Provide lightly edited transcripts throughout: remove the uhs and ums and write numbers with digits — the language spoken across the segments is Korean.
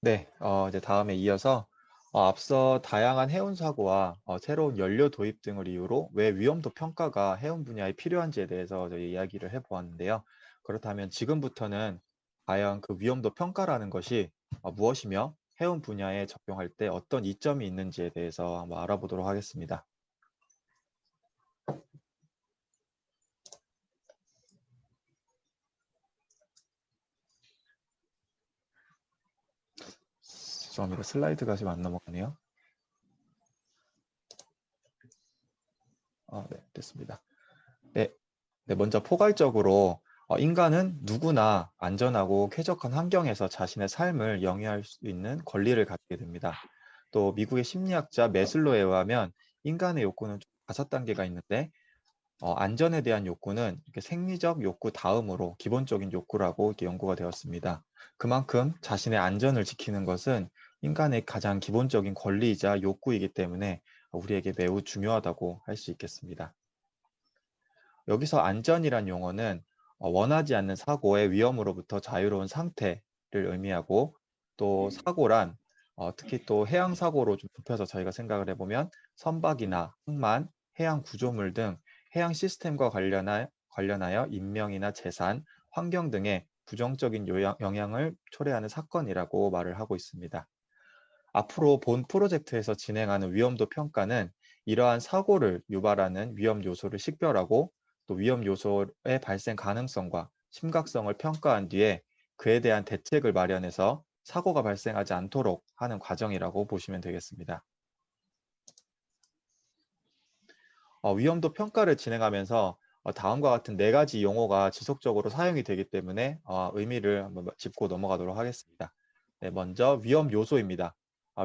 네, 이제 다음에 이어서 앞서 다양한 해운 사고와 새로운 연료 도입 등을 이유로 왜 위험도 평가가 해운 분야에 필요한지에 대해서 저희 이야기를 해보았는데요. 그렇다면 지금부터는 과연 그 위험도 평가라는 것이 무엇이며 해운 분야에 적용할 때 어떤 이점이 있는지에 대해서 한번 알아보도록 하겠습니다. 죄송합니다. 슬라이드가 지금 안 넘어가네요. 네, 됐습니다. 네, 네, 먼저 포괄적으로 인간은 누구나 안전하고 쾌적한 환경에서 자신의 삶을 영위할 수 있는 권리를 가지게 됩니다. 또 미국의 심리학자 메슬로에 의하면 인간의 욕구는 총 5단계가 있는데 안전에 대한 욕구는 이렇게 생리적 욕구 다음으로 기본적인 욕구라고 이렇게 연구가 되었습니다. 그만큼 자신의 안전을 지키는 것은 인간의 가장 기본적인 권리이자 욕구이기 때문에 우리에게 매우 중요하다고 할 수 있겠습니다. 여기서 안전이란 용어는 원하지 않는 사고의 위험으로부터 자유로운 상태를 의미하고 또 사고란 특히 또 해양 사고로 좀 좁혀서 저희가 생각을 해보면 선박이나 항만, 해양 구조물 등 해양 시스템과 관련하여 인명이나 재산, 환경 등의 부정적인 영향을 초래하는 사건이라고 말을 하고 있습니다. 앞으로 본 프로젝트에서 진행하는 위험도 평가는 이러한 사고를 유발하는 위험 요소를 식별하고 또 위험 요소의 발생 가능성과 심각성을 평가한 뒤에 그에 대한 대책을 마련해서 사고가 발생하지 않도록 하는 과정이라고 보시면 되겠습니다. 위험도 평가를 진행하면서 다음과 같은 4가지 용어가 지속적으로 사용이 되기 때문에 의미를 한번 짚고 넘어가도록 하겠습니다. 네, 먼저 위험 요소입니다.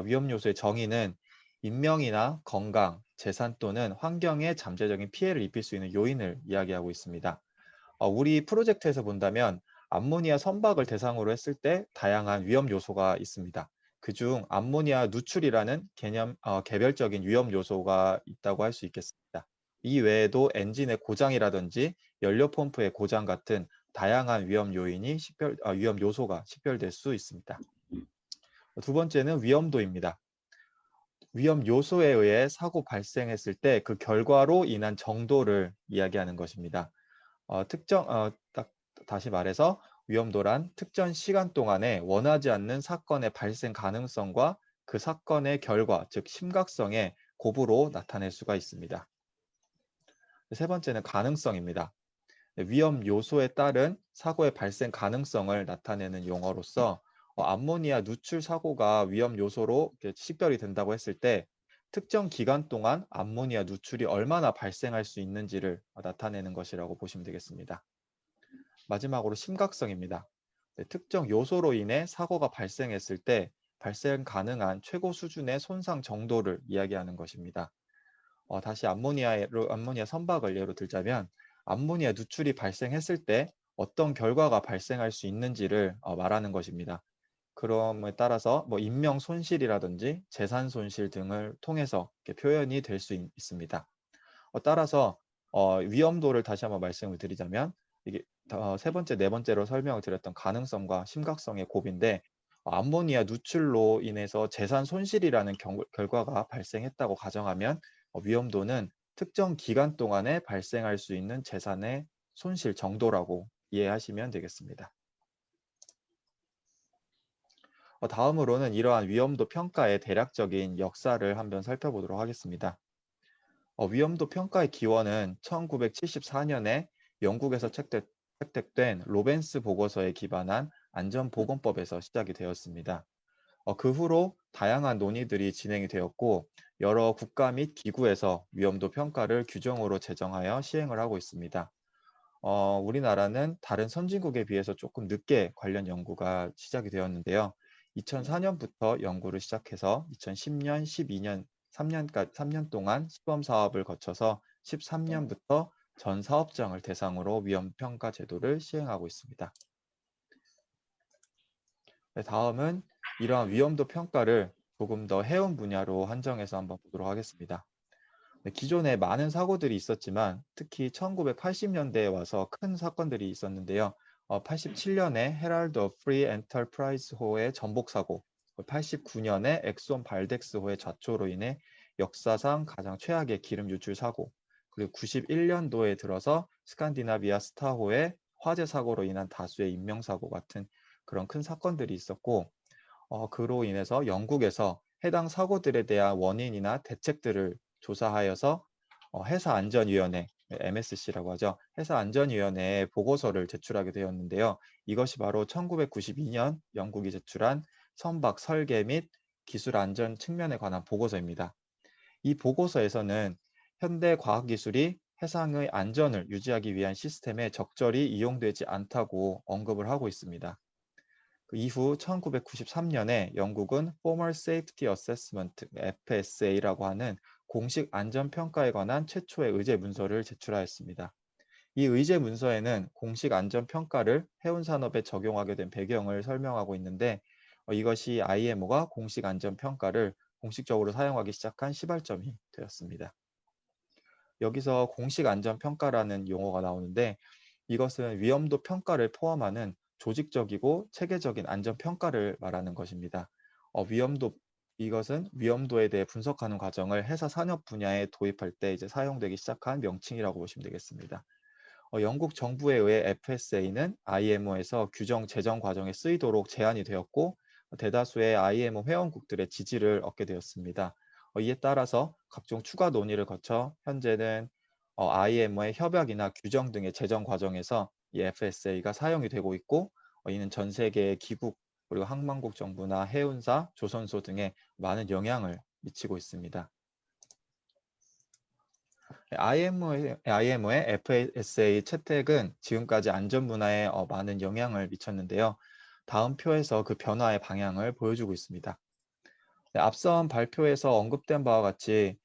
위험 요소의 정의는 인명이나 건강, 재산 또는 환경에 잠재적인 피해를 입힐 수 있는 요인을 이야기하고 있습니다. 우리 프로젝트에서 본다면 암모니아 선박을 대상으로 했을 때 다양한 위험 요소가 있습니다. 그중 암모니아 누출이라는 개별적인 위험 요소가 있다고 할 수 있겠습니다. 이 외에도 엔진의 고장이라든지 연료 펌프의 고장 같은 다양한 위험 요소가 식별될 수 있습니다. 두 번째는 위험도입니다. 위험 요소에 의해 사고 발생했을 때 그 결과로 인한 정도를 이야기하는 것입니다. 다시 말해서 위험도란 특정 시간 동안에 원하지 않는 사건의 발생 가능성과 그 사건의 결과, 즉 심각성의 곱으로 나타낼 수가 있습니다. 세 번째는 가능성입니다. 위험 요소에 따른 사고의 발생 가능성을 나타내는 용어로서 암모니아 누출 사고가 위험 요소로 식별이 된다고 했을 때 특정 기간 동안 암모니아 누출이 얼마나 발생할 수 있는지를 나타내는 것이라고 보시면 되겠습니다. 마지막으로 심각성입니다. 네, 특정 요소로 인해 사고가 발생했을 때 발생 가능한 최고 수준의 손상 정도를 이야기하는 것입니다. 다시 암모니아 선박을 예로 들자면 암모니아 누출이 발생했을 때 어떤 결과가 발생할 수 있는지를 말하는 것입니다. 그럼에 따라서 뭐 인명 손실이라든지 재산 손실 등을 통해서 이렇게 표현이 될 수 있습니다. 따라서 위험도를 다시 한번 말씀을 드리자면 이게 세 번째, 네 번째로 설명을 드렸던 가능성과 심각성의 곱인데 암모니아 누출로 인해서 재산 손실이라는 결과가 발생했다고 가정하면 위험도는 특정 기간 동안에 발생할 수 있는 재산의 손실 정도라고 이해하시면 되겠습니다. 다음으로는 이러한 위험도 평가의 대략적인 역사를 한번 살펴보도록 하겠습니다. 위험도 평가의 기원은 1974년에 영국에서 채택된 로벤스 보고서에 기반한 안전보건법에서 시작이 되었습니다. 그 후로 다양한 논의들이 진행이 되었고 여러 국가 및 기구에서 위험도 평가를 규정으로 제정하여 시행을 하고 있습니다. 우리나라는 다른 선진국에 비해서 조금 늦게 관련 연구가 시작이 되었는데요. 2004년부터 연구를 시작해서 2010년, 12년, 3년 동안 시범 사업을 거쳐서 13년부터 전 사업장을 대상으로 위험평가 제도를 시행하고 있습니다. 네, 다음은 이러한 위험도 평가를 조금 더 해운 분야로 한정해서 한번 보도록 하겠습니다. 네, 기존에 많은 사고들이 있었지만 특히 1980년대에 와서 큰 사건들이 있었는데요. 87년에 헤랄드 오브 프리 엔터프라이즈 호의 전복 사고, 89년에 엑손 발덱스호의 좌초로 인해 역사상 가장 최악의 기름 유출 사고, 그리고 91년도에 들어서 스칸디나비아 스타호의 화재 사고로 인한 다수의 인명사고 같은 그런 큰 사건들이 있었고, 그로 인해서 영국에서 해당 사고들에 대한 원인이나 대책들을 조사하여서 회사안전위원회, MSC라고 하죠. 회사안전위원회에 보고서를 제출하게 되었는데요. 이것이 바로 1992년 영국이 제출한 선박 설계 및 기술 안전 측면에 관한 보고서입니다. 이 보고서에서는 현대 과학기술이 해상의 안전을 유지하기 위한 시스템에 적절히 이용되지 않다고 언급을 하고 있습니다. 그 이후 1993년에 영국은 Formal Safety Assessment, FSA라고 하는 공식 안전평가에 관한 최초의 의제 문서를 제출하였습니다. 이 의제 문서에는 공식 안전평가를 해운 산업에 적용하게 된 배경을 설명하고 있는데, 이것이 IMO가 공식 안전평가를 공식적으로 사용하기 시작한 시발점이 되었습니다. 여기서 공식 안전평가라는 용어가 나오는데, 이것은 위험도 평가를 포함하는 조직적이고 체계적인 안전평가를 말하는 것입니다. 이것은 위험도에 대해 분석하는 과정을 회사 산업 분야에 도입할 때 이제 사용되기 시작한 명칭이라고 보시면 되겠습니다. 영국 정부에 의해 FSA는 IMO에서 규정 제정 과정에 쓰이도록 제안이 되었고, 대다수의 IMO 회원국들의 지지를 얻게 되었습니다. 이에 따라서 각종 추가 논의를 거쳐 현재는 IMO의 협약이나 규정 등의 제정 과정에서 이 FSA가 사용이 되고 있고, 이는 전 세계의 기국 그리고 항만국 정부나 해운사, 조선소 등에 많은 영향을 미치고 있습니다. IMO의 FSA 채택은 지금까지 안전 문화에 많은 영향을 미쳤는데요. 다음 표에서 그 변화의 방향을 보여주고 있습니다. 네, 앞선 발표에서 언급된 바와 같이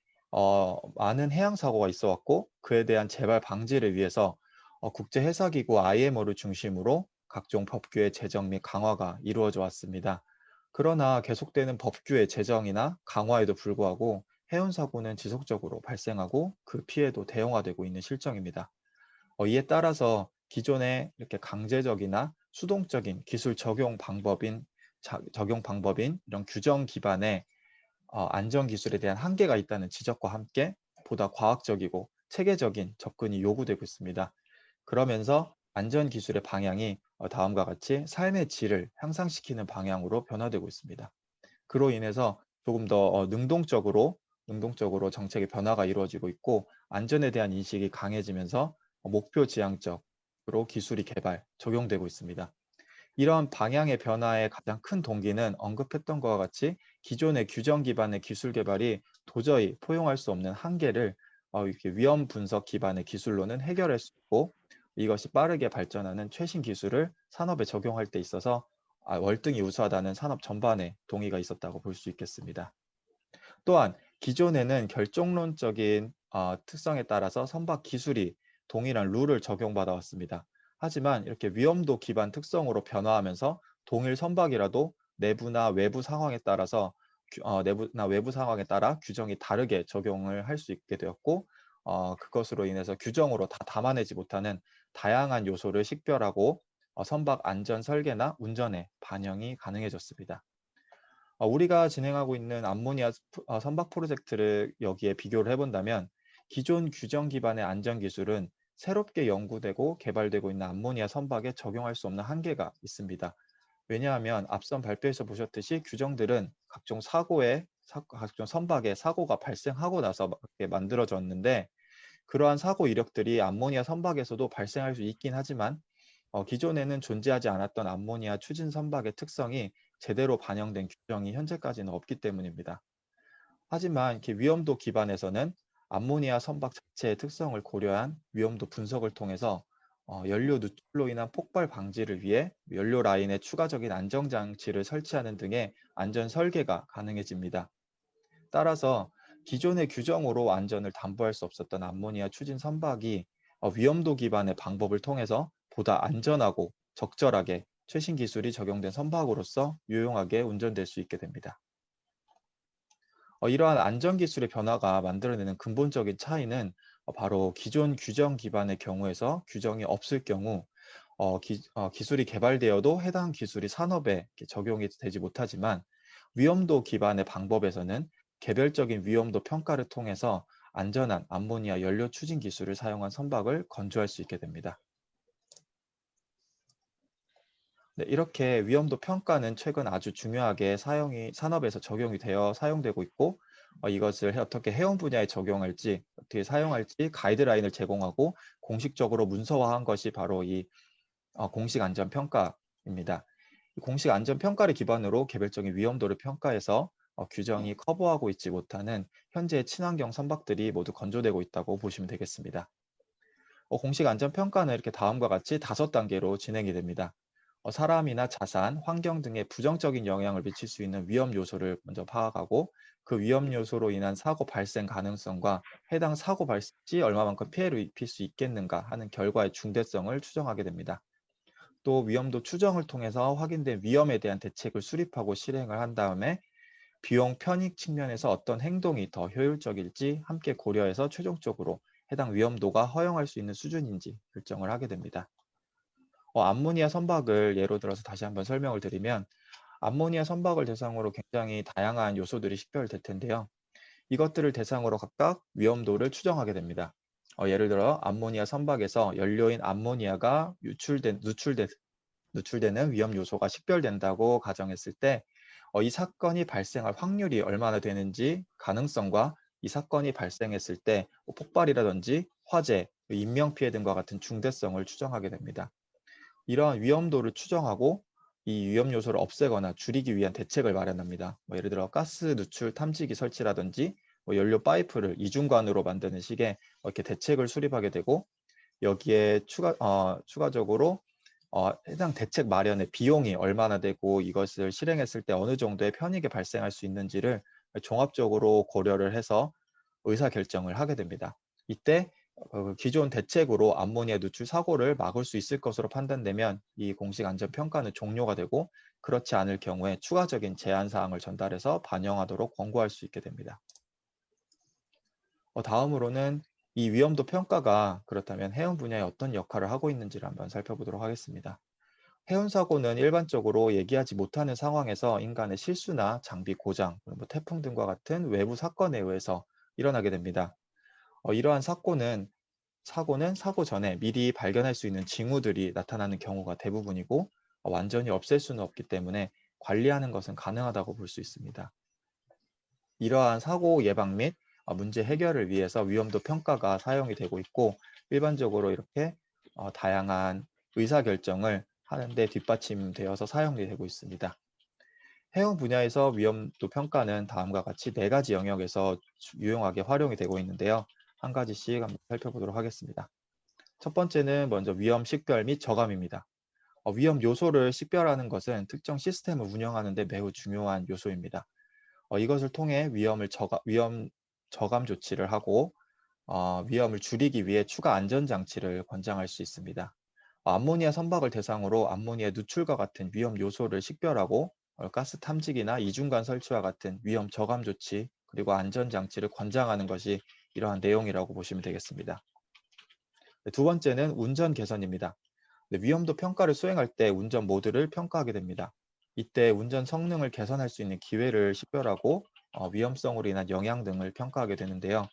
많은 해양 사고가 있어 왔고, 그에 대한 재발 방지를 위해서 국제해사기구 IMO를 중심으로 각종 법규의 제정 및 강화가 이루어져 왔습니다. 그러나 계속되는 법규의 제정이나 강화에도 불구하고 해운 사고는 지속적으로 발생하고 그 피해도 대형화되고 있는 실정입니다. 이에 따라서 기존의 이렇게 강제적이나 수동적인 기술 적용 방법인 이런 규정 기반의 안전 기술에 대한 한계가 있다는 지적과 함께 보다 과학적이고 체계적인 접근이 요구되고 있습니다. 그러면서 안전 기술의 방향이 다음과 같이 삶의 질을 향상시키는 방향으로 변화되고 있습니다. 그로 인해서 조금 더 능동적으로 정책의 변화가 이루어지고 있고, 안전에 대한 인식이 강해지면서 목표 지향적으로 기술이 개발, 적용되고 있습니다. 이런 방향의 변화의 가장 큰 동기는 언급했던 것과 같이 기존의 규정 기반의 기술 개발이 도저히 포용할 수 없는 한계를 이렇게 위험 분석 기반의 기술로는 해결할 수 있고, 이것이 빠르게 발전하는 최신 기술을 산업에 적용할 때 있어서 월등히 우수하다는 산업 전반에 동의가 있었다고 볼 수 있겠습니다. 또한 기존에는 결정론적인 특성에 따라서 선박 기술이 동일한 룰을 적용받아 왔습니다. 하지만 이렇게 위험도 기반 특성으로 변화하면서 동일 선박이라도 내부나 외부 상황에 따라 규정이 다르게 적용을 할 수 있게 되었고, 그것으로 인해서 규정으로 다 담아내지 못하는 다양한 요소를 식별하고 선박 안전 설계나 운전에 반영이 가능해졌습니다. 우리가 진행하고 있는 암모니아 선박 프로젝트를 여기에 비교를 해본다면, 기존 규정 기반의 안전 기술은 새롭게 연구되고 개발되고 있는 암모니아 선박에 적용할 수 없는 한계가 있습니다. 왜냐하면 앞선 발표에서 보셨듯이 규정들은 각종 선박에 사고가 발생하고 나서 만들어졌는데, 그러한 사고 이력들이 암모니아 선박에서도 발생할 수 있긴 하지만 기존에는 존재하지 않았던 암모니아 추진 선박의 특성이 제대로 반영된 규정이 현재까지는 없기 때문입니다. 하지만 이렇게 위험도 기반에서는 암모니아 선박 자체의 특성을 고려한 위험도 분석을 통해서 연료 누출로 인한 폭발 방지를 위해 연료 라인에 추가적인 안정장치를 설치하는 등의 안전 설계가 가능해집니다. 따라서 기존의 규정으로 안전을 담보할 수 없었던 암모니아 추진 선박이 위험도 기반의 방법을 통해서 보다 안전하고 적절하게 최신 기술이 적용된 선박으로서 유용하게 운전될 수 있게 됩니다. 이러한 안전 기술의 변화가 만들어내는 근본적인 차이는 바로 기존 규정 기반의 경우에서 규정이 없을 경우 기술이 개발되어도 해당 기술이 산업에 적용이 되지 못하지만, 위험도 기반의 방법에서는 개별적인 위험도 평가를 통해서 안전한 암모니아 연료 추진 기술을 사용한 선박을 건조할 수 있게 됩니다. 네, 이렇게 위험도 평가는 최근 아주 중요하게 산업에서 적용이 되어 사용되고 있고, 이것을 어떻게 해운 분야에 적용할지, 어떻게 사용할지 가이드라인을 제공하고 공식적으로 문서화한 것이 바로 이 공식 안전 평가입니다. 이 공식 안전 평가를 기반으로 개별적인 위험도를 평가해서 규정이 커버하고 있지 못하는 현재 친환경 선박들이 모두 건조되고 있다고 보시면 되겠습니다. 공식 안전 평가는 이렇게 다음과 같이 5단계로 진행이 됩니다. 사람이나 자산, 환경 등에 부정적인 영향을 미칠 수 있는 위험 요소를 먼저 파악하고, 그 위험 요소로 인한 사고 발생 가능성과 해당 사고 발생 시 얼마만큼 피해를 입힐 수 있겠는가 하는 결과의 중대성을 추정하게 됩니다. 또 위험도 추정을 통해서 확인된 위험에 대한 대책을 수립하고 실행을 한 다음에 비용 편익 측면에서 어떤 행동이 더 효율적일지 함께 고려해서 최종적으로 해당 위험도가 허용할 수 있는 수준인지 결정을 하게 됩니다. 암모니아 선박을 예로 들어서 다시 한번 설명을 드리면, 암모니아 선박을 대상으로 굉장히 다양한 요소들이 식별될 텐데요. 이것들을 대상으로 각각 위험도를 추정하게 됩니다. 예를 들어 암모니아 선박에서 연료인 암모니아가 누출되는 위험 요소가 식별된다고 가정했을 때, 이 사건이 발생할 확률이 얼마나 되는지 가능성과 이 사건이 발생했을 때 폭발이라든지 화재, 인명피해 등과 같은 중대성을 추정하게 됩니다. 이러한 위험도를 추정하고 이 위험 요소를 없애거나 줄이기 위한 대책을 마련합니다. 예를 들어 가스 누출 탐지기 설치라든지 연료 파이프를 이중관으로 만드는 식의 이렇게 대책을 수립하게 되고, 여기에 추가적으로 해당 대책 마련의 비용이 얼마나 되고 이것을 실행했을 때 어느 정도의 편익이 발생할 수 있는지를 종합적으로 고려를 해서 의사결정을 하게 됩니다. 이때 기존 대책으로 암모니아 누출 사고를 막을 수 있을 것으로 판단되면 이 공식 안전 평가는 종료가 되고, 그렇지 않을 경우에 추가적인 제한 사항을 전달해서 반영하도록 권고할 수 있게 됩니다. 다음으로는 이 위험도 평가가 그렇다면 해운 분야에 어떤 역할을 하고 있는지를 한번 살펴보도록 하겠습니다. 해운 사고는 일반적으로 얘기하지 못하는 상황에서 인간의 실수나 장비 고장, 태풍 등과 같은 외부 사건에 의해서 일어나게 됩니다. 이러한 사고는 사고 전에 미리 발견할 수 있는 징후들이 나타나는 경우가 대부분이고, 완전히 없앨 수는 없기 때문에 관리하는 것은 가능하다고 볼 수 있습니다. 이러한 사고 예방 및 문제 해결을 위해서 위험도 평가가 사용이 되고 있고, 일반적으로 이렇게 다양한 의사결정을 하는데 뒷받침되어서 사용이 되고 있습니다. 해운 분야에서 위험도 평가는 다음과 같이 4가지 영역에서 유용하게 활용이 되고 있는데요. 한 가지씩 한번 살펴보도록 하겠습니다. 첫 번째는 먼저 위험 식별 및 저감입니다. 위험 요소를 식별하는 것은 특정 시스템을 운영하는 데 매우 중요한 요소입니다. 이것을 통해 위험 저감 조치를 하고 위험을 줄이기 위해 추가 안전장치를 권장할 수 있습니다. 암모니아 선박을 대상으로 암모니아 누출과 같은 위험 요소를 식별하고 가스 탐지기나 이중관 설치와 같은 위험 저감 조치, 그리고 안전장치를 권장하는 것이 이러한 내용이라고 보시면 되겠습니다. 네, 두 번째는 운전 개선입니다. 네, 위험도 평가를 수행할 때 운전 모드를 평가하게 됩니다. 이때 운전 성능을 개선할 수 있는 기회를 식별하고 위험성으로 인한 영향 등을 평가하게 되는데요.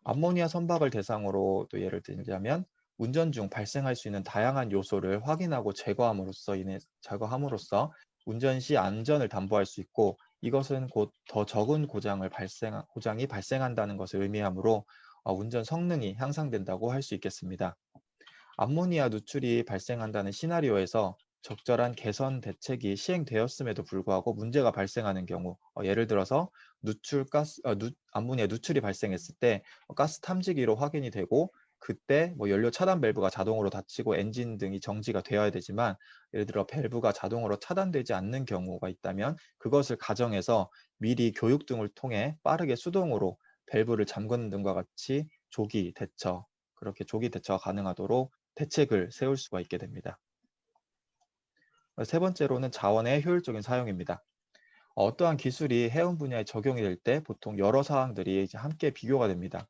암모니아 선박을 대상으로 또 예를 들자면, 운전 중 발생할 수 있는 다양한 요소를 확인하고 제거함으로써 운전 시 안전을 담보할 수 있고, 이것은 곧 더 적은 고장이 발생한다는 것을 의미하므로 운전 성능이 향상된다고 할 수 있겠습니다. 암모니아 누출이 발생한다는 시나리오에서 적절한 개선 대책이 시행되었음에도 불구하고 문제가 발생하는 경우, 예를 들어서 암모니아 누출이 발생했을 때 가스 탐지기로 확인이 되고, 그때 연료 차단 밸브가 자동으로 닫히고 엔진 등이 정지가 되어야 되지만, 예를 들어 밸브가 자동으로 차단되지 않는 경우가 있다면 그것을 가정해서 미리 교육 등을 통해 빠르게 수동으로 밸브를 잠그는 등과 같이 그렇게 조기 대처가 가능하도록 대책을 세울 수가 있게 됩니다. 세 번째로는 자원의 효율적인 사용입니다. 어떠한 기술이 해운 분야에 적용이 될 때 보통 여러 사항들이 이제 함께 비교가 됩니다.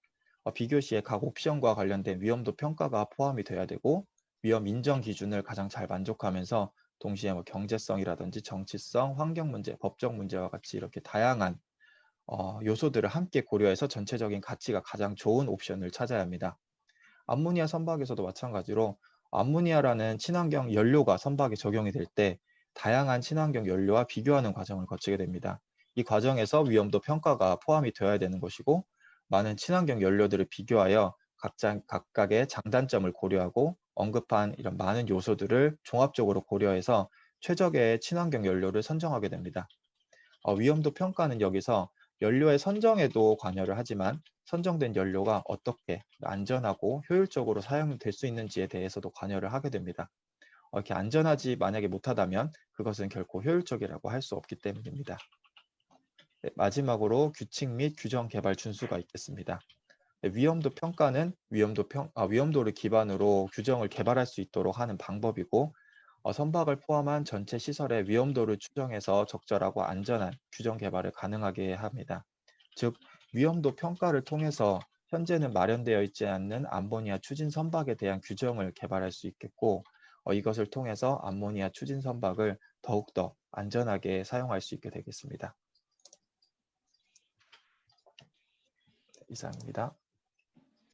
비교 시에 각 옵션과 관련된 위험도 평가가 포함이 돼야 되고, 위험 인정 기준을 가장 잘 만족하면서 동시에 뭐 경제성이라든지 정치성, 환경 문제, 법적 문제와 같이 이렇게 다양한 요소들을 함께 고려해서 전체적인 가치가 가장 좋은 옵션을 찾아야 합니다. 암모니아 선박에서도 마찬가지로 암모니아라는 친환경 연료가 선박에 적용이 될 때 다양한 친환경 연료와 비교하는 과정을 거치게 됩니다. 이 과정에서 위험도 평가가 포함이 되어야 되는 것이고 많은 친환경 연료들을 비교하여 각각의 장단점을 고려하고 언급한 이런 많은 요소들을 종합적으로 고려해서 최적의 친환경 연료를 선정하게 됩니다. 위험도 평가는 여기서 연료의 선정에도 관여를 하지만 선정된 연료가 어떻게 안전하고 효율적으로 사용될 수 있는지에 대해서도 관여를 하게 됩니다. 이렇게 안전하지 만약에 못하다면 그것은 결코 효율적이라고 할 수 없기 때문입니다. 네, 마지막으로 규칙 및 규정 개발 준수가 있겠습니다. 네, 위험도 평가는 위험도를 기반으로 규정을 개발할 수 있도록 하는 방법이고 선박을 포함한 전체 시설의 위험도를 추정해서 적절하고 안전한 규정 개발을 가능하게 합니다. 즉, 위험도 평가를 통해서 현재는 마련되어 있지 않는 암모니아 추진 선박에 대한 규정을 개발할 수 있겠고, 이것을 통해서 암모니아 추진 선박을 더욱더 안전하게 사용할 수 있게 되겠습니다. 이상입니다.